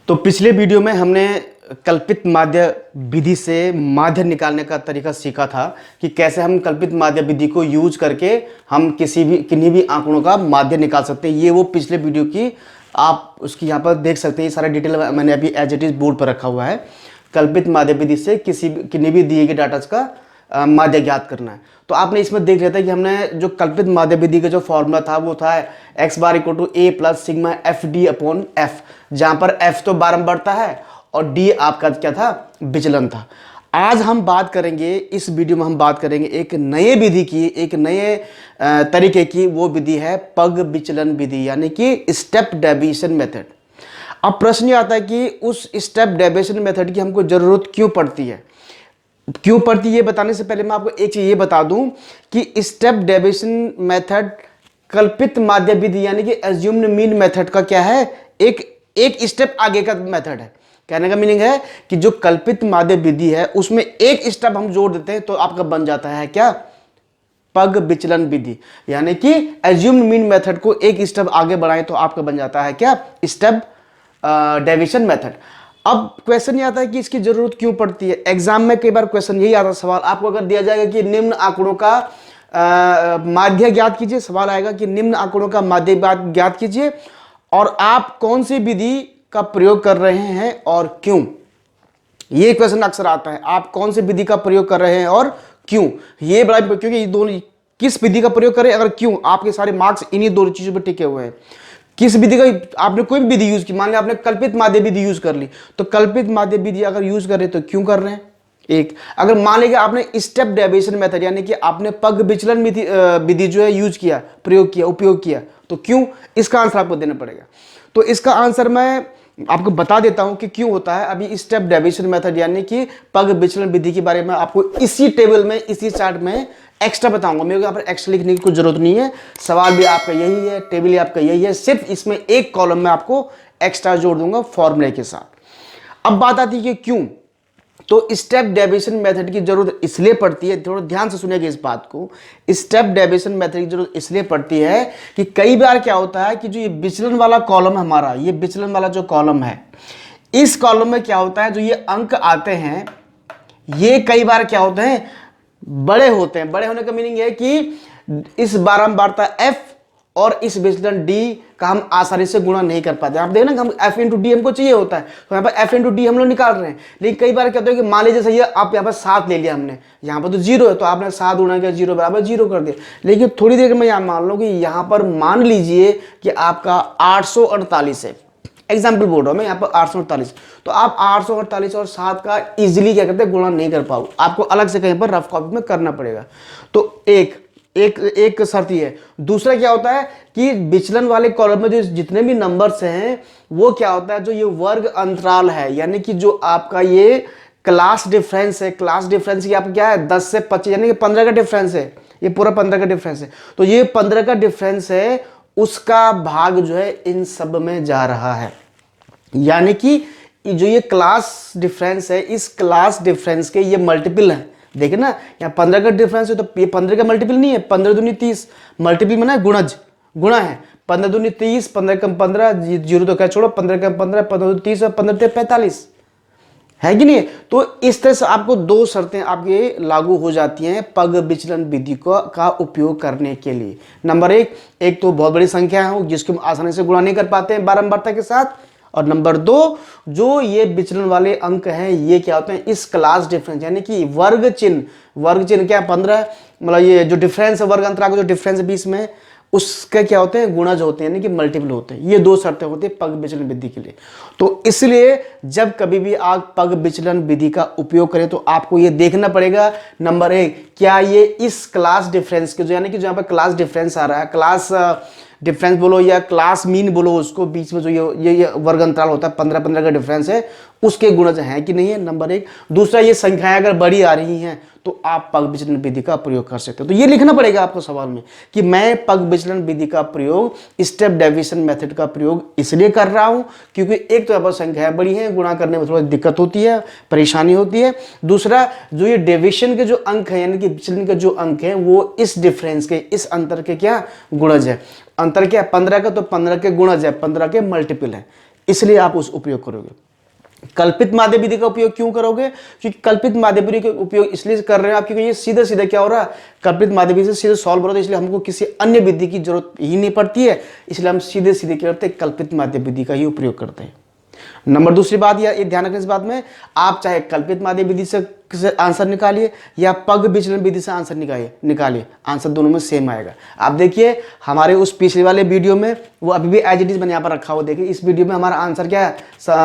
तो पिछले वीडियो में हमने कल्पित माध्य विधि से माध्य निकालने का तरीका सीखा था कि कैसे हम कल्पित माध्य विधि को यूज करके हम किन्हीं भी आंकड़ों का माध्य निकाल सकते हैं। ये वो पिछले वीडियो की आप उसकी यहाँ पर देख सकते हैं। ये सारा डिटेल मैंने अभी एज इट इज बोर्ड पर रखा हुआ है। कल्पित माध्य विधि से किन्हीं भी दिए गए डाटा का माध्य ज्ञात करना है। तो आपने इसमें देख लिया था कि हमने जो कल्पित माध्य विधि का जो फॉर्मूला था वो था x bar equal to a plus sigma F D upon F, जहां पर f तो बारंबारता है और d आपका क्या था, विचलन था। आज हम बात करेंगे, इस वीडियो में हम बात करेंगे एक नए विधि की, एक नए तरीके की। वो विधि है पग विचलन विधि, यानी कि स्टेप डेविएशन मेथड। अब प्रश्न ये आता है कि उस स्टेप डेविएशन मेथड की हमको जरूरत क्यों पड़ती है। क्यों पड़ती है ये बताने से पहले मैं आपको एक चीज ये बता दूं कि स्टेप डेविएशन मेथड कल्पित माध्य विधि यानी कि एज्यूम्ड मीन मेथड का क्या है, एक स्टेप आगे का मेथड है। कहने का मीनिंग है कि जो कल्पित माध्य विधि है उसमें एक स्टेप हम जोड़ देते हैं तो आपका बन जाता है क्या, पग विचलन विधि। यानी कि एज्यूम्ड मीन मेथड को एक स्टेप आगे बढ़ाएं तो आपका बन जाता है क्या, स्टेप डेविएशन मेथड। अब क्वेश्चन ये आता है कि इसकी जरूरत क्यों पड़ती है। एग्जाम में कई बार क्वेश्चन यही आता है, सवाल आपको अगर दिया जाएगा कि निम्न आंकड़ों का माध्य ज्ञात कीजिए, सवाल आएगा कि निम्न आंकड़ों का माध्य ज्ञात कीजिए और आप कौन सी विधि का प्रयोग कर रहे हैं और क्यों। ये क्वेश्चन अक्सर आता है, आप कौन सी विधि का प्रयोग कर रहे हैं और क्यों। ये बड़ा, क्योंकि ये दोनों किस विधि का प्रयोग करें अगर क्यों, आपके सारे मार्क्स इन्हीं दोनों चीजों पर टिके हुए हैं। किस विधि का आपने कोई भी विधि यूज की, मान लिया आपने कल्पित माध्य विधि यूज कर ली, तो कल्पित माध्य विधि अगर यूज कर रहे तो क्यों कर रहे हैं। एक अगर मान लीजिए आपने स्टेप डेविएशन मेथड यानी कि आपने पग विचलन विधि जो है यूज किया, प्रयोग किया, उपयोग किया, तो क्यों, इसका आंसर आपको देना पड़ेगा। तो इसका आंसर मैं आपको बता देता हूं कि क्यों होता है। अभी स्टेप डेविएशन मेथड यानी कि पग विचलन विधि के बारे में आपको इसी टेबल में, इसी चार्ट में एक्स्ट्रा बताऊंगा। मेरे को यहाँ पर एक्स्ट्रा लिखने की कोई जरूरत नहीं है, सवाल भी आपका यही है, टेबल भी आपका यही है, सिर्फ इसमें एक कॉलम में आपको एक्स्ट्रा जोड़ दूंगा फॉर्मूले के साथ। अब बात आती है कि क्यों। तो स्टेप डेविएशन मेथड की जरूरत इसलिए पड़ती है, थोड़ा ध्यान से सुनिएगा इस बात को। स्टेप डेविएशन मेथड की जरूरत इसलिए पड़ती है कि कई बार क्या होता है कि जो ये विचलन वाला कॉलम हमारा, ये विचलन वाला जो कॉलम है, इस कॉलम में क्या होता है, जो ये अंक आते हैं ये कई बार क्या होते हैं, बड़े होते हैं। बड़े होने का मीनिंग है कि इस बारंबारता f और इस विचलन d का हम आसानी से गुणा नहीं कर पाते। आप देखना हम f इंटू डी हमको चाहिए होता है, तो यहाँ पर f इंटू डी हम लोग निकाल रहे हैं। लेकिन कई बार क्या होता है कि मान लीजिए सही है, आप यहाँ पर 7 ले लिया हमने, यहाँ पर तो 0 है, तो आपने 7 गुणा किया 0 बराबर 0 कर दिया। लेकिन थोड़ी देर में यहाँ मान लो कि यहाँ पर मान लीजिए कि आपका 848 है, एग्जाम्पल बोल रहा हूं मैं, यहाँ पर 848, तो आप 848 और 7 का इजीली क्या करते हैं, गुणा नहीं कर पाओ, आपको अलग से कहीं पर रफ कॉपी में करना पड़ेगा। तो एक शर्त ही है। दूसरा क्या होता है कि विचलन वाले कॉलम में जो जितने भी नंबर्स हैं वो क्या होता है, जो ये वर्ग अंतराल है, यानी कि जो आपका ये क्लास डिफरेंस है, क्लास डिफरेंस की आप क्या है 10 से 25 यानी कि 15 का डिफरेंस है, ये पूरा 15 का डिफरेंस है। तो ये 15 का डिफरेंस है, उसका भाग जो है इन सब में जा रहा है। यानी कि जो ये क्लास डिफरेंस है, इस क्लास डिफरेंस के ये मल्टीपल है। देखिए ना, यहाँ 15 का डिफरेंस है तो ये 15 का मल्टीपल नहीं है, 15 दूनी 30, मल्टीपल में ना गुणज, गुणा है। 15 दूनी 30, 15 कम 15, जीरो तो क्या छोड़ो, 15 कम 15, 15 दूनी 30 और 15 ते 45 है कि नहीं। तो इस तरह से आपको दो शर्तें आपके लागू हो जाती हैं पग विचलन विधि का उपयोग करने के लिए। नंबर एक तो बहुत बड़ी संख्या है जिसको हम आसानी से गुणा नहीं कर पाते हैं बारंबारता के साथ, और नंबर 2 जो ये विचलन वाले अंक हैं ये क्या होते हैं, इस क्लास डिफरेंस यानी कि वर्ग चिन्ह क्या 15, मतलब ये जो डिफरेंस है वर्ग अंतराल का जो डिफरेंस है बीच में, उसके क्या होते हैं, गुणज होते हैं, यानी कि मल्टीपल होते हैं। ये दो शर्तें होती है पग विचलन विधि के लिए। तो इसलिए जब कभी भी आप पग विचलन विधि का उपयोग करें तो आपको ये देखना पड़ेगा, नंबर 1 क्या ये इस क्लास डिफरेंस के जो, यानी कि जहां पर क्लास डिफरेंस आ रहा है, क्लास डिफरेंस बोलो या क्लास मीन बोलो, उसको बीच में जो ये वर्ग अंतराल होता है 15-15 का डिफरेंस है, उसके गुणज हैं कि नहीं है, नंबर 1। दूसरा, ये संख्याएं अगर बड़ी आ रही हैं तो आप पग विचलन विधि का प्रयोग कर सकते हो। तो ये लिखना पड़ेगा आपको सवाल में कि मैं पग विचलन विधि का प्रयोग, स्टेप डेविएशन मेथड का प्रयोग इसलिए कर रहा हूं क्योंकि एक तो यहाँ पर संख्याएं बड़ी हैं, गुणा करने में थोड़ी दिक्कत होती है, परेशानी होती है। दूसरा, जो ये डेविएशन के जो अंक है यानी कि विचलन के जो अंक है वो इस डिफरेंस के, इस अंतर के क्या गुणज है। अंतर क्या है 15 का, तो 15 के गुणज है, 15 के मल्टीपल है। इसलिए आप उस उपयोग करोगे। कल्पित माध्य विधि का उपयोग क्यों करोगे? क्योंकि कल्पित माध्य विधि का उपयोग इसलिए कर रहे हैं आप, क्योंकि ये सीधे सीधे क्या हो रहा है, कल्पित माध्य विधि से सीधे सॉल्व हो रहा है, इसलिए हमको किसी अन्य विधि की जरूरत ही नहीं पड़ती है, इसलिए हम सीधे सीधे क्या करते हैं, कल्पित माध्य विधि का ही उपयोग करते हैं। नंबर दूसरी बात, ये ध्यान रखने इस बात में, आप चाहे कल्पित माध्य विधि से आंसर निकालिए या पग विचलन विधि से आंसर निकालिए, आंसर दोनों में सेम आएगा। आप देखिए हमारे उस पिछले वाले वीडियो में वो अभी भी एज इट इज मैंने यहाँ पर रखा हुआ, देखिए इस वीडियो में हमारा आंसर क्या है,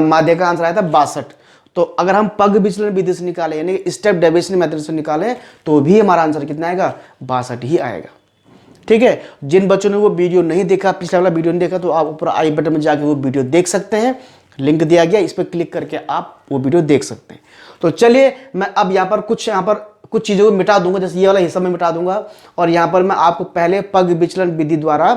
माध्य का आंसर आया था 62। तो अगर हम पग विचलन विधि से निकालें यानी स्टेप डेविएशन मेथड से निकालें तो भी हमारा आंसर कितना आएगा, 62 ही आएगा। ठीक है, जिन बच्चों ने वो वीडियो नहीं देखा, पिछला वाला वीडियो नहीं देखा, तो आप ऊपर आई बटन में जाके वो वीडियो देख सकते हैं, लिंक दिया गया, इस पर क्लिक करके आप वो वीडियो देख सकते हैं। तो चलिए मैं अब यहाँ पर कुछ चीज़ों को मिटा दूंगा, जैसे ये वाला हिस्सा मैं मिटा दूंगा, और यहाँ पर मैं आपको पहले पग विचलन विधि द्वारा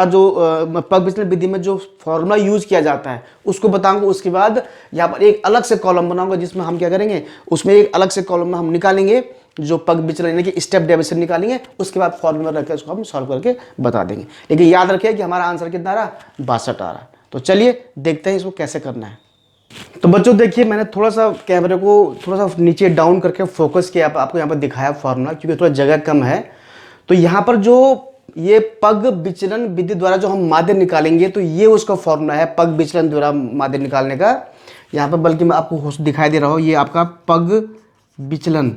जो पग विचलन विधि में जो फॉर्मूला यूज किया जाता है उसको बताऊंगा। उसके बाद यहाँ पर एक अलग से कॉलम बनाऊंगा जिसमें हम क्या करेंगे, उसमें एक अलग से कॉलम में हम निकालेंगे जो पग विचलन यानी कि स्टेप डेविएशन निकालेंगे, उसके बाद फॉर्मूला रख के उसको हम सॉल्व करके बता देंगे। लेकिन याद रखिए कि हमारा आंसर कितना आ रहा, 62 आ रहा। तो चलिए देखते हैं इसको कैसे करना है। तो बच्चों देखिए मैंने थोड़ा सा कैमरे को थोड़ा सा नीचे डाउन करके फोकस किया, आपको यहाँ पर दिखाया फॉर्मूला, क्योंकि थोड़ा जगह कम है। तो यहाँ पर जो ये पग विचलन विधि द्वारा जो हम माध्य निकालेंगे, तो ये उसका फॉर्मूला है पग विचलन द्वारा माध्य निकालने का। यहाँ पर बल्कि मैं आपको दिखाई दे रहा हूँ, ये आपका पग विचलन,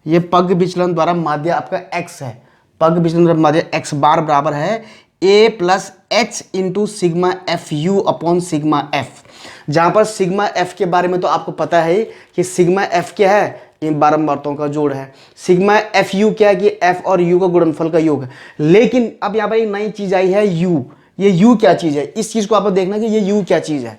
ये पग विचलन द्वारा माध्य आपका x है। पग विचलन द्वारा माध्य x बार बराबर है a plus h into sigma F U upon sigma F. जहाँ पर सिग्मा एफ के बारे में तो आपको पता है कि सिग्मा एफ क्या है, इन बारंबारताओं का जोड़ है। सिग्मा एफ यू क्या है कि एफ और यू का गुणनफल का योग है। लेकिन अब यहाँ पर एक नई चीज आई है यू। ये यू क्या चीज है, इस चीज को आपको देखना कि ये यू क्या चीज है।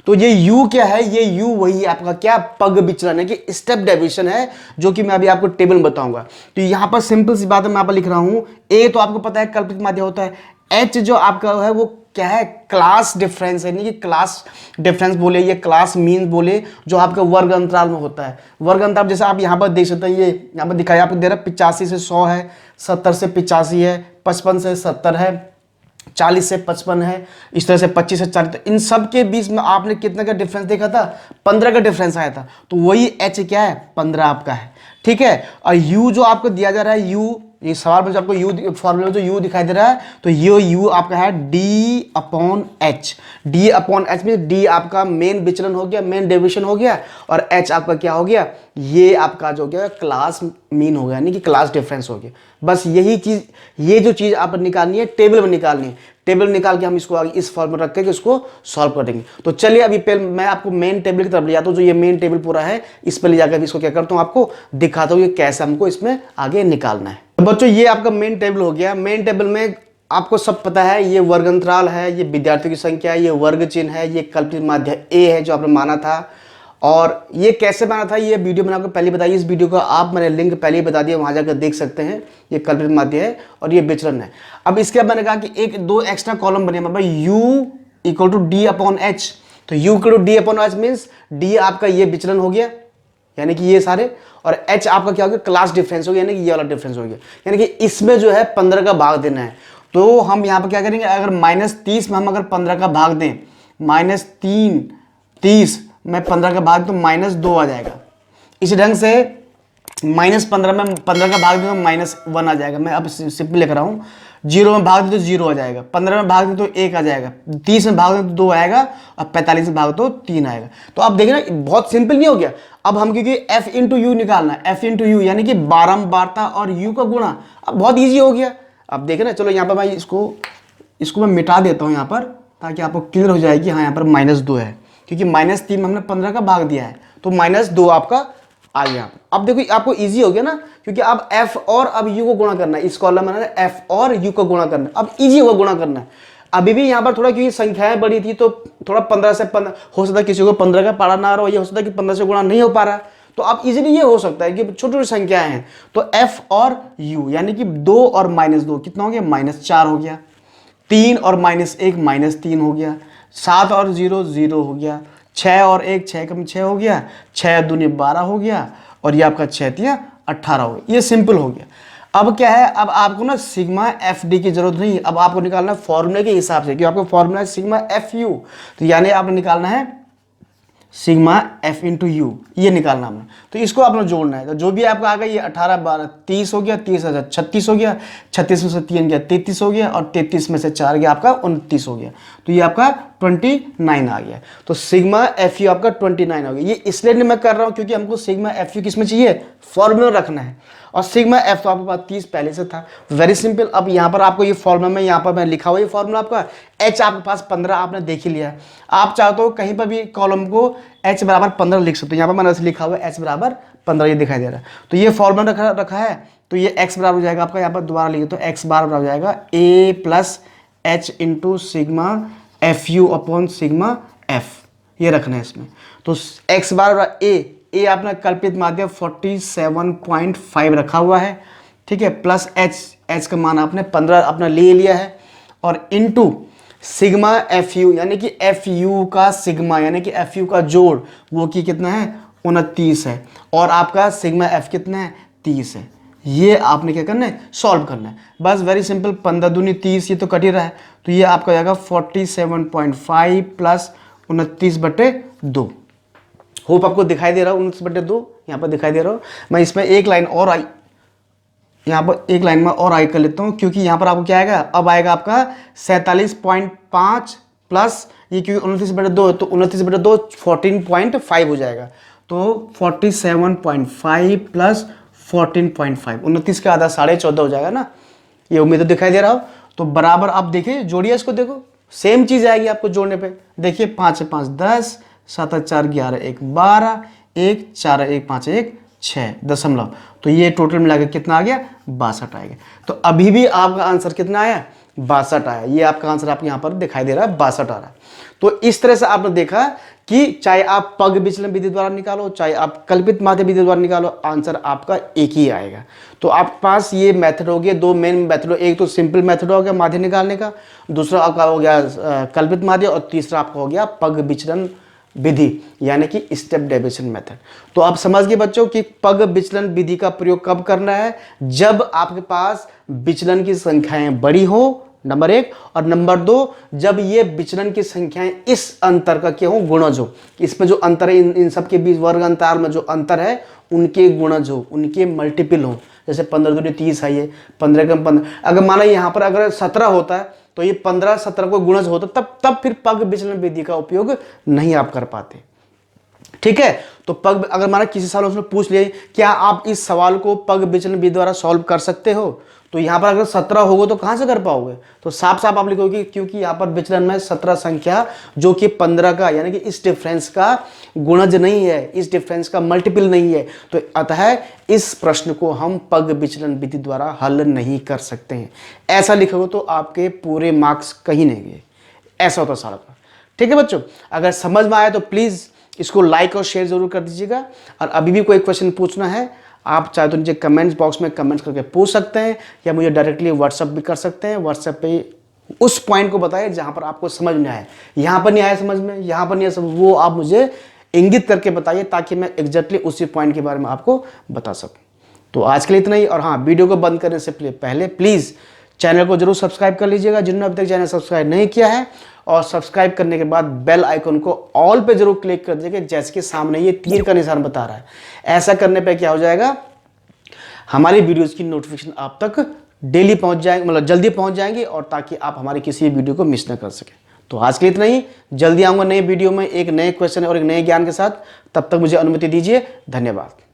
तो ये u क्या है, ये u वही आपका क्या, पग विचलन है कि स्टेप डेविएशन है, जो कि मैं अभी आपको टेबल में बताऊंगा। तो यहाँ पर सिंपल सी बात है, मैं यहाँ पर लिख रहा हूँ a, तो आपको पता है कल्पित माध्य होता है। h जो आपका है वो क्या है, क्लास डिफरेंस है, नहीं कि क्लास डिफरेंस बोले, ये क्लास मीन बोले, जो आपका वर्ग अंतराल में होता है। वर्ग अंतराल जैसे आप यहाँ पर देख सकते हैं, ये यहाँ पर दिखाया आपको दे रहा है 85 से 100 है, 70 से 85 है, 55 से 70 है, 40 से 55 है, इस तरह से 25 से 40। तो इन सब के बीच में आपने कितने का डिफरेंस देखा था, 15 का डिफरेंस आया था। तो वही h क्या है, 15 आपका है। ठीक है, और u जो आपको दिया जा रहा है, u ये सवाल में जो आपको u फॉर्मूला में जो u दिखाई दे रहा है, तो ये u आपका है d upon h। d upon h में d आपका मेन विचलन हो गया, मेन डेविएशन हो गया, और h आपका क्या हो गया, ये आपका जो गया क्लास मीन हो गया, यानी कि क्लास डिफरेंस हो गया। बस यही चीज, ये जो चीज आप निकालनी है टेबल में निकालनी है। टेबल निकाल के हम इसको आगे इस फॉर्म में रख के इसको सॉल्व कर देंगे। तो चलिए अभी पहले मैं आपको मेन टेबल की तरफ ले जाता हूँ, जो ये मेन टेबल पूरा है, इस पर ले जाकर इसको क्या करता हूँ, आपको दिखाता हूँ ये कैसे हमको इसमें आगे निकालना है। तो बच्चों ये आपका मेन टेबल हो गया। मेन टेबल में आपको सब पता है, ये वर्ग अंतराल है, ये विद्यार्थियों की संख्या है, ये वर्ग चिन्ह है, ये कल्पित माध्य a है जो आपने माना था। और ये कैसे बना था, ये वीडियो मैंने आपको पहले बताई, इस वीडियो का आप मैंने लिंक पहले ही बता दिया, वहां जाकर देख सकते हैं। ये कल्पित माध्य है और ये विचलन है। अब इसके बाद मैंने कहा कि एक दो एक्स्ट्रा कॉलम बने, मतलब u equal to D upon H. तो u equal to D upon H means d आपका ये विचलन हो गया, यानी कि ये सारे, और h आपका क्या हो गया, क्लास डिफरेंस हो गया, यानी कि ये वाला डिफरेंस हो गया। यानी कि इसमें जो है 15 का भाग देना है। तो हम यहाँ पर क्या करेंगे, अगर -30 में हम अगर 15 का भाग दें, -30 मैं 15 का भाग तो -2 आ जाएगा। इसी ढंग से -15 में 15 का भाग दूँ तो -1 आ जाएगा। मैं अब सिंपल लिख रहा हूँ, 0 में भाग दे तो 0 आ जाएगा, 15 में भाग दे तो 1 आ जाएगा, 30 में भाग दे तो 2 आएगा, और 45 में भाग तो 3 आएगा। तो आप देखिए ना, बहुत सिंपल नहीं हो गया। अब हम क्योंकि f इंटू यू निकालना है, f इंटू यू यानी कि बारंबारता और u का गुणा। अब बहुत ईजी हो गया। अब देखे ना, चलो यहाँ पर मैं इसको मैं मिटा देता हूँ यहाँ पर, ताकि आपको क्लियर हो जाए कि हाँ यहाँ पर -2 है, क्योंकि -3 में हमने 15 का भाग दिया है, तो -2 आपका आ गया। अब देखो आपको इजी हो गया ना, क्योंकि अब f और अब u को गुणा करना है। इस कॉलम में f और u को गुणा करना है, अब इजी होगा गुणा करना है। अभी भी यहाँ पर थोड़ा क्योंकि संख्याएं बड़ी थी, तो थोड़ा 15 से 15 हो सकता है, किसी को 15 का पारा ना रहा हो, ये हो सकता है कि 15 से गुणा नहीं हो पा रहा। तो अब इजीली ये हो सकता है कि छोटी छोटी संख्याएं हैं, तो f और u यानी कि 2 और -2 कितना हो गया, -4 हो गया। 3 और -1 -3 हो गया। 7 और 0 0 हो गया। 6 और 1 6 कम 6 हो गया। 6 दूनी 12 हो गया, और ये आपका 6 तिया 18 हो गया। ये सिंपल हो गया। अब क्या है, अब आपको ना सिग्मा एफ डी की जरूरत नहीं है, अब आपको निकालना है फॉर्मूले के हिसाब से, क्योंकि आपको फॉर्मूला है सिग्मा एफ यू, तो यानी आपने निकालना है सिग्मा एफ इंटू यू, ये निकालना हमने। तो इसको आपने जोड़ना है, तो जो भी आपका आ गया, ये 18 12 30 हो गया, 30 36 हो गया, 36 में से 3 गया 33 हो गया, और 33 में से 4 गया आपका 29 हो गया, तो ये आपका 29 आ गया। तो सिग्मा एफ यू आपका 29 हो गया। ये इसलिए मैं कर रहा हूँ क्योंकि हमको सिग्मा एफ यू किस में चाहिए, फॉर्मूला रखना है, और सिग्मा एफ तो आपके पास 30 पहले से था, वेरी सिंपल। अब यहाँ पर आपको ये फॉर्मूला में, यहाँ पर मैं लिखा हुआ ये फॉर्मूला आपका, एच आपके पास 15 आपने देख ही लिया। आप चाहते हो कहीं पर भी कॉलम को एच बराबर 15 लिख सकते हो, यहाँ पर मैंने ऐसे लिखा हुआ है एच बराबर 15, ये दिखाई दे रहा है। तो ये फॉर्मूला रखा है, तो ये एक्स बराबर हो जाएगा आपका, यहाँ पर दोबारा लिखे तो एक्स बार बराबर हो जाएगा A plus H into sigma F U upon sigma F, ये रखना है इसमें। तो एक्स बार ए आपने कल्पित माध्य 47.5 रखा हुआ है, ठीक है, प्लस एच का मान आपने 15 अपना ले लिया है, और इनटू सिग्मा एफ यू, यानी कि एफ यू का सिग्मा, यानी कि एफ यू का जोड़, वो की कितना है 29 है, और आपका सिग्मा एफ कितना है 30 है। ये आपने क्या करना है, सॉल्व करना है, बस वेरी सिंपल। 15 दूनी 30, ये तो कट ही रहा है, तो ये आपका जाएगा 47.5 प्लस 29/2। होप आपको दिखाई दे रहा है 29/2, यहाँ पर दिखाई दे रहा हो। मैं इसमें एक लाइन और आई, यहाँ पर एक लाइन में और आई कर लेता हूँ, क्योंकि यहाँ पर आपको क्या आएगा, अब आएगा आपका 47.5 प्लस ये, क्योंकि 29/2 है तो 29/2 14.5 हो जाएगा, तो 47.5 प्लस 14.5, 29 का आधा 14.5 हो जाएगा ना, ये उम्मीद तो दिखाई दे रहा हो। तो बराबर आप देखिए, जोड़िए इसको, देखो सेम चीज़ आएगी आपको जोड़ने पे। देखिए 5 से 5 10, 7 4 11 1 12, 1 4 1 5 1 6 दशमलव, तो ये टोटल मिला के कितना आ गया 62 आएगा। तो अभी भी आपका आंसर कितना आया 62 आया, ये आपका आंसर आपको यहाँ पर दिखाई दे रहा है 62 आ रहा है। तो इस तरह से आपने देखा कि चाहे आप पग विचलन विधि द्वारा निकालो, चाहे आप कल्पित माध्य विधि द्वारा निकालो, आंसर आपका एक ही आएगा। तो आपके पास ये मेथड हो गया, दो मेन मेथड, एक तो सिंपल मेथड हो गया माध्य निकालने का, दूसरा आपका हो गया कल्पित माध्य, और तीसरा आपका हो गया पग विचलन विधि, यानी कि स्टेप डेविएशन मेथड। तो आप समझ गए बच्चों कि पग विचलन विधि का प्रयोग कब करना है, जब आपके पास विचलन की संख्याएं बड़ी हो, नंबर 1, और नंबर 2, जब ये विचलन की संख्याएं इस अंतर का क्या हो, गुणज हो। इसमें जो अंतर है, इन सब के बीच वर्ग अंतर में जो अंतर है, उनके गुणज हो, उनके मल्टीपल हो। जैसे 15 दूनी 30 है, ये 15 कम 15, अगर माना यहाँ पर अगर 17 होता है तो ये 15 17 को गुणज होता, तब फिर पग विचलन विधि का उपयोग नहीं आप कर पाते, ठीक है। तो पग, अगर माना किसी साल उसने पूछ लिया क्या आप इस सवाल को पग विचलन विधि द्वारा सॉल्व कर सकते हो, तो यहाँ पर अगर 17 होगा तो कहाँ से कर पाओगे, तो साफ साफ आप लिखोगे, क्योंकि यहाँ पर विचलन में 17 संख्या जो कि 15 का, यानी कि इस डिफरेंस का गुणज नहीं है, इस डिफरेंस का मल्टीपल नहीं है, तो अतः इस प्रश्न को हम पग विचलन विधि द्वारा हल नहीं कर सकते हैं। ऐसा लिखोगे तो आपके पूरे मार्क्स कहीं नहीं गए, ऐसा होता सारा। ठीक है बच्चों, अगर समझ में आया तो प्लीज़ इसको लाइक और शेयर जरूर कर दीजिएगा, और अभी भी कोई क्वेश्चन पूछना है आप चाहे तो नीचे कमेंट्स बॉक्स में कमेंट्स करके पूछ सकते हैं, या मुझे डायरेक्टली व्हाट्सअप भी कर सकते हैं। व्हाट्सएप पे उस पॉइंट को बताइए जहां पर आपको समझ में आए, यहाँ पर नहीं आया समझ में, यहाँ पर नहीं आया समझ, वो आप मुझे इंगित करके बताइए, ताकि मैं एग्जैक्टली उसी पॉइंट के बारे में आपको बता सकूँ। तो आज के लिए इतना ही, और हाँ, वीडियो को बंद करने से पहले प्लीज़ चैनल को जरूर सब्सक्राइब कर लीजिएगा जिन्होंने अभी तक चैनल सब्सक्राइब नहीं किया है, और सब्सक्राइब करने के बाद बेल आइकन को ऑल पे जरूर क्लिक कर दीजिएगा, जैसे कि सामने ये तीर का निशान बता रहा है। ऐसा करने पे क्या हो जाएगा, हमारी वीडियोस की नोटिफिकेशन आप तक डेली पहुंच जाएंगे, मतलब जल्दी पहुंच जाएंगी, और ताकि आप हमारी किसी वीडियो को मिस न कर सकें। तो आज के लिए इतना ही, जल्दी आऊंगा नई वीडियो में एक नए क्वेश्चन और एक नए ज्ञान के साथ। तब तक मुझे अनुमति दीजिए, धन्यवाद।